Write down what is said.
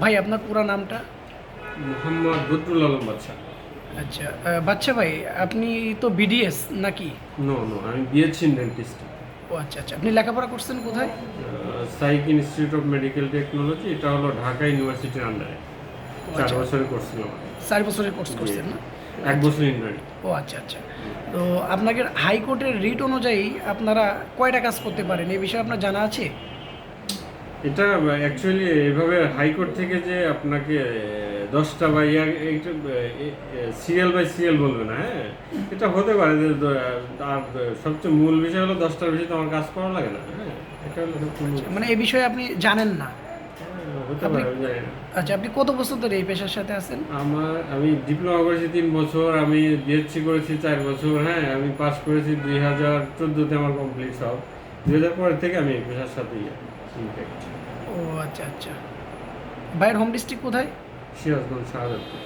ভাই আপনার পুরো নামটা? মোহাম্মদ বদরুল আলম বাদশা। আচ্ছা, বাচ্চা ভাই আপনি তো বিডিএস নাকি? নো নো, আমি বিএসসি ডেন্টিস্ট। ও আচ্ছা আচ্ছা, আপনি লেখাপড়া করছেন কোথায়? Psych institute of medical technology, এটা হলো ঢাকা ইউনিভার্সিটির আন্ডারে। ও 4 আচ্ছা, বছরের কোর্স ছিল আমার। 4 বছরের কোর্স জি, করছেন না? 1 আচ্ছা। বছর ইন্টার্নি। ও আচ্ছা আচ্ছা। তো আপনাকে হাইকোর্টের রিট অনুযায়ী আপনারা কয়টা কাজ করতে পারেন এই বিষয়ে আপনার জানা আছে? এটা অ্যাকচুয়ালি এভাবে হাইকোর্ট থেকে যে আপনাকে 10টা বা এইটা সিরিয়াল বাই সিরিয়াল বলবে না, হ্যাঁ। এটা হতে পারে যে আর সবচেয়ে মূল বিষয় হলো 10টার বেশি তো আমার কাজ করা লাগে না, হ্যাঁ। এটা হলো সবচেয়ে মূল আচ্ছা, মানে বিষয়। এই বিষয়ে আপনি জানেন না? হতে আপনি পারে, আমি জানি না। আচ্ছা, আপনি কত বছর ধরে এই পেশার সাথে আছেন? আমি ডিপ্লোমা করেছি 3 বছর, আমি বিএসসি করেছি 4 বছর, হ্যাঁ। আমি পাস করেছি 2014-তে, আমার কমপ্লিট সব। 2000 পরের থেকে আমি এই পেশার সাথে ইনফ্যাক্ট। ও আচ্ছা আচ্ছা। ভাইয়ের হোম ডিস্ট্রিক্ট কোথায়? সিরাজগঞ্জ, শাহজাদপুর।